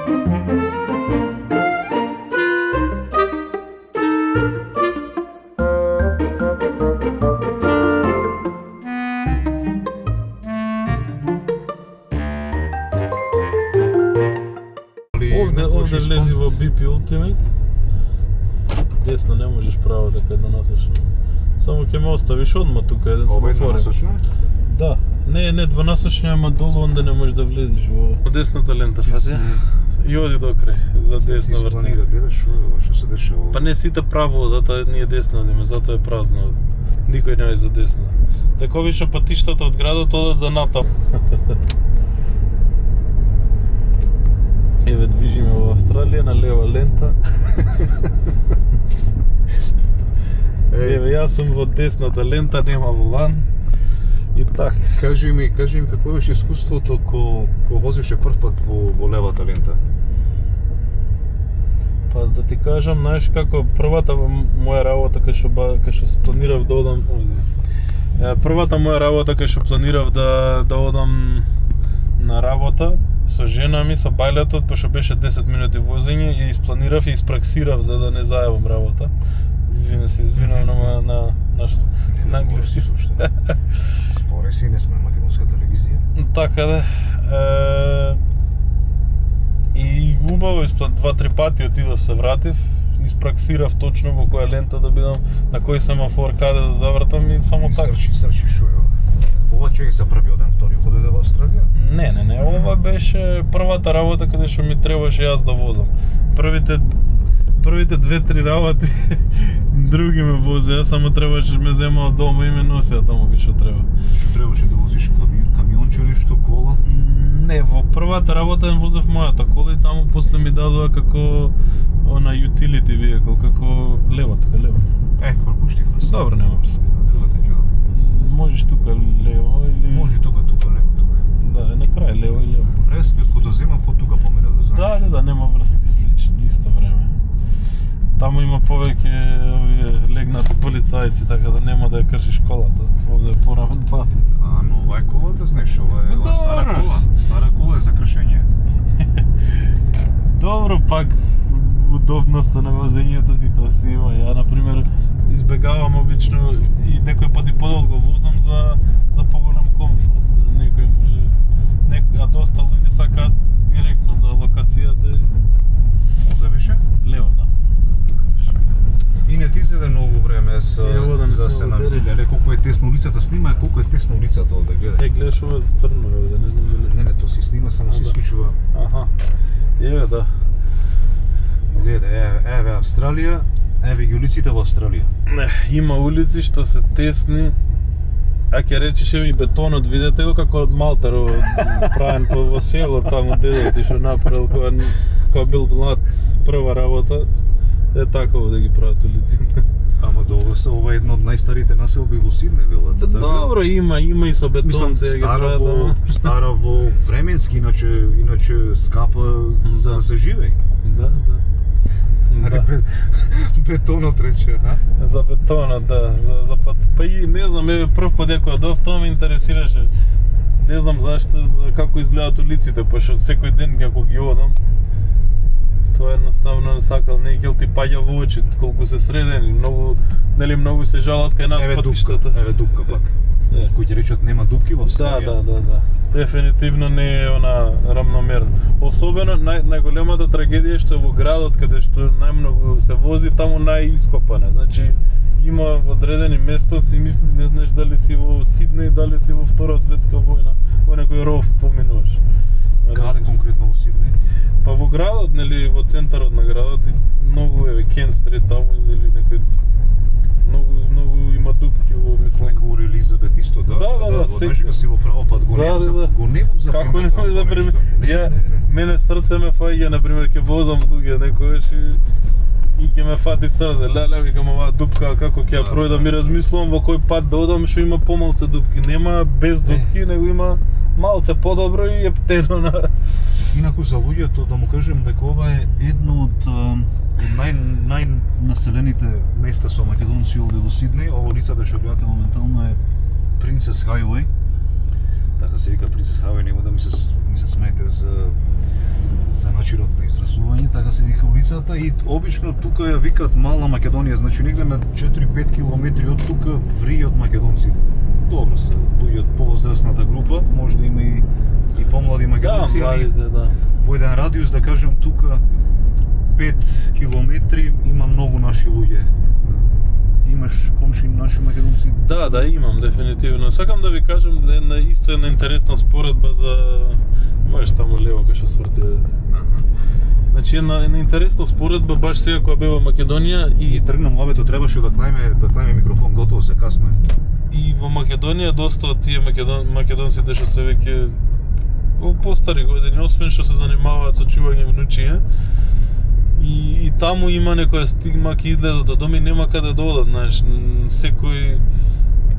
Ovdje влези во BP Ultimate. Десно не можеш право дека е насочно. Само ќе ме оставиш одма тука еден семафор. Ова е насочно? Да. Не двонасочно, ама долу онде не можеш да влезеш во десната лента, фати. И оди до крај, за десно врти. Ти планира, гледаш што се дешава? Па не сите право, затоа ние десно одиме, затоа е празно. Никој не е за десно. Така обично патиштата од градот одат за натаму. Еве движиме во Австралија на лева лента. Еве јас сум во десната лента, нема волан. И така. Кажи ми какво беше искуството кога возеше прв пат во левата лента? Па да ти кажам, знаеш како првата моја работа кај што планирав да одам, првата моја работа кај што планирав да одам на работа со жена ми, со бајлетот, пошто беше 10 минути возење, и испланирав и испраксирав за да не зајавам работа. Извинувам на англиски. Според си, не сме македонска телевизија. Така да. И убаво, 2-3 пати отидов, се вратив, испраксирав точно во која лента да бидам, на кој семафор, каде да завртам и само така. Срчи шо е ова? Ова човек за први ден, втори пат дојде во Австралија? Не, ова беше првата работа каде што ми требаше јас да возам. Првите 2-3 работи други ме возеа, само требаше ме зема од дома и ме носеа таму кај што треба. Што требаше да возиш камионче или што, кола? Не, во првата работа возев мојата кола и таму после ми дадоа како на utility vehicle, како лево. Пропуштивме се. Добро, нема врска. Можеш тука лево или... Може тука лево. Да, на крај лево и лево. Прескиот кога земам, од тука помера да знаеш. Да, нема врски слично, исто време. Таму има повеќе овие легнати полицајци, така да нема да ја кршиш колата. Овде е порамен пат. Но ова е колата, знаеш, ова е стара кола. Стара кола е за кршење. Добро, пак удобноста на возењето си тоа си има. Ја, например, избегавам обично и некој пати подолго возам за поголем комфорт. Некој може... А доста луѓе сакаат директно до локацијата. Овде беше? Лево, да. И не ти зеде многу време за се намилеле, колку е тесна улицата, снима колку е тесна улицата овде, гледај. Гледаш ова црно, да не знам дали... Не, то си снима, само се исклучува. Аха. Еве, да. Гледај, еве Австралија, еве ги улиците во Австралија. Не, има улици што се тесни, а ќе речеш и бетонот, видете го како од Малтаро правен во село таму дедот и што направил кога бил млад, прва работа. Е така да ги прават улиците. Ама добро се, ова е една од најстарите населби во Сиднеј, велат. Добро, има и со бетон се ги прават. Стара во временски, иначе скапа за да се живеј. Да. Бетонот рече, а? За бетонот, да. За пат. Па и не знам, прв пат дека одов, тоа ме интересираше. Не знам зашто, како изгледаат улиците, пошто секој ден како ги одам, тоа едноставно не сакал, не ќе ти паѓа во очи колку се средени, многу се жалат кај нас патиштата. Еве дупка пак. Кој ќе речат нема дупки во Австралија. Да. Дефинитивно не е она рамномерно. Особено најголемата трагедија што во градот каде што најмногу се вози, таму најископане. Значи има одредени места, си мисли, не знаеш дали си во Сиднеј, дали си во Втора светска војна, во некој ров поминуваш. Каде конкретно во Сиднеј? Па во градот, нели, во центарот на градот, многу е Кен Стрит таму или некој многу има дупки во мислам. Некој Елизабет исто, да. Да, Знаеш дека си во право пат го немам за како немам за пример. Ја мене срце ме фаќа, на пример, ќе возам луѓе некојаш и ќе ме фати срце. Леле, викам оваа дупка како ќе ја пројдам, ми размислувам во кој пат да одам што има помалце дупки. Нема без дупки, него има малце подобро и ептено на... Инаку за луѓето да му кажем дека ова е едно од најнаселените места со македонци овде во Сиднеј. Ова улицата што гледате моментално е Princess Highway. Така се вика прицесхавање, нема да ми се смеете за начинот на изразување, така се вика улицата и обично тука ја викаат Мала Македонија, значи негде на 4-5 километри од тука вријат македонци. Добро се, луѓе од повозрастната група, може да има и помлади македонци, младите, да. Во еден радиус, да кажем, тука 5 километри има многу наши луѓе. Имаш комши наши македонци? Да, имам, дефинитивно. Сакам да ви кажам да исто една интересна споредба за... Можеш таму лево кај што сврти. Значи една интересна споредба баш сега кога бева Македонија И тргнам лавето, требаше да клајме микрофон, готово се, касно е. И во Македонија доста од тие македонците што се веќе во постари години, освен што се занимаваат со чување внучиња, и таму има некоја стигма, ки изгледат од доми, нема каде да одат, знаеш, секој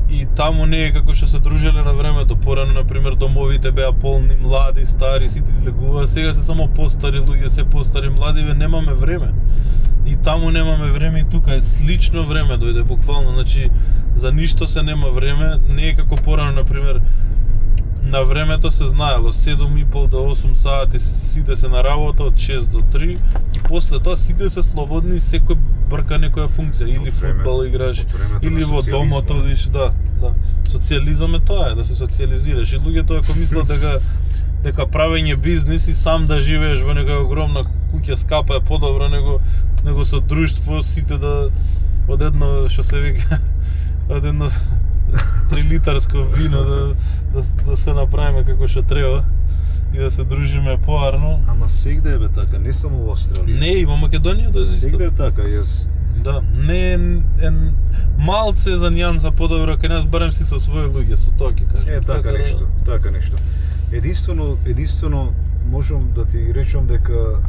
и таму не е како што се дружеле на времето. Порано, например, домовите беа полни, млади, стари, сите излегува, сега се само постари луѓе, се постари, млади, немаме време. И таму немаме време, и тука е слично време дојде буквално, значи за ништо се нема време, не е како порано, например, на времето се знаело 7:30 до 8 сати сите се на работа, од 6 до 3 и после тоа сите се слободни, секој брка некоја функција, или фудбал играш, или во домот одиш, да. Социјализам е тоа, да се социјализираш. И луѓето ако мислат дека правење бизнис и сам да живееш во некоја огромна куќа скапа е подобро него со друштво сите да од едно што се вика од едно 3-литарско вино да се направиме како што треба и да се дружиме поарно. Ама сегде е така, не само во Австралија. Не, и во Македонија да исто. Сегде е така, јас. Да, не е малце за нијанса подобро кај нас, барем си со своји луѓе, со тоа ќе кажам. Така нешто. Единствено можам да ти речам дека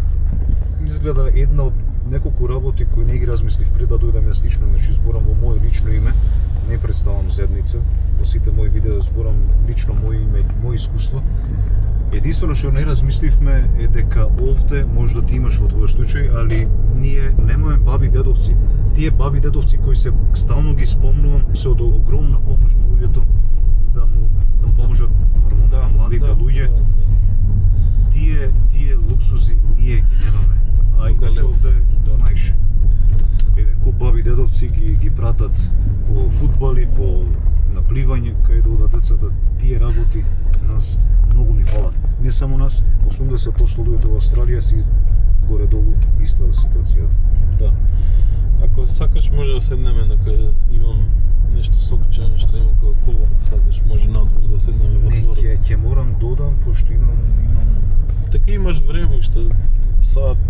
изгледа една од неколку работи кои не ги размислив пред да дојдам јас лично, значи зборам во моје лично име, не представам заедница, во сите мои видеа зборам лично моје име, моје искуство. Единствено што не размисливме е дека овде може да ти имаш во твој случај, али ние немаме баби дедовци. Тие баби дедовци кои се стално ги спомнувам, се од огромна помош на луѓето да му поможат на младите луѓе. Тие луксузи ние ги немаме. А иначе овде, знаеш, еден куп баби дедовци ги пратат по фудбали, по напливање, кај да одат децата, тие работи нас многу ни фалат. Не само нас, 80% луѓето во Австралија си горе-долу иста ситуацијата. Да. Ако сакаш може да седнеме некаде, имам нешто сокче, нешто имам како кола, сакаш може надвор да седнеме во дворот. Не, ќе морам додам, пошто имам... Така имаш време уште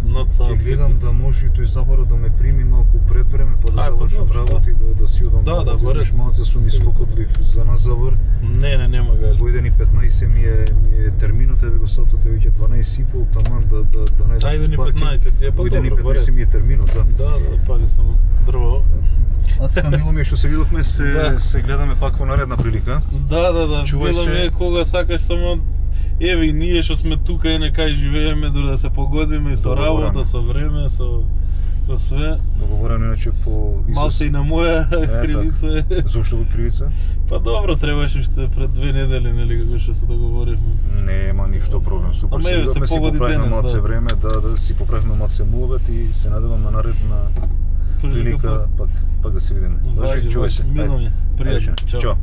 над саат. Ќе гледам да може тој Заборо да ме прими малку пред време, па да завршам работи, да си одам. Да, барем. Малце сум искокотлив за нас Забор. Не, нема га. Во 1:15 ми е терминот, еве го сатото веќе 12:30, таман да најдам. Ајде ни 15, ти е па добро. 1:15 ми е терминот, да. Да, пази само дрво. Ацка, мило ми е што се видовме, се гледаме пак во наредна прилика. Да. Чувај Било ми е кога сакаш, само еве и ние што сме тука и некај живееме дури да се погодиме и со работа, со време, со све. Договорено иначе по Малце и на моја кривица. Зошто го кривица? Па добро, требаше уште пред 2 недели, нели како што се договоривме. Нема ништо проблем, супер. Ама еве се погоди денес, малце време, да си поправиме малце муавет и се надевам на наредна прилика пак да се видиме. Важи, чувај се. Мило ми, пријатно. Чао.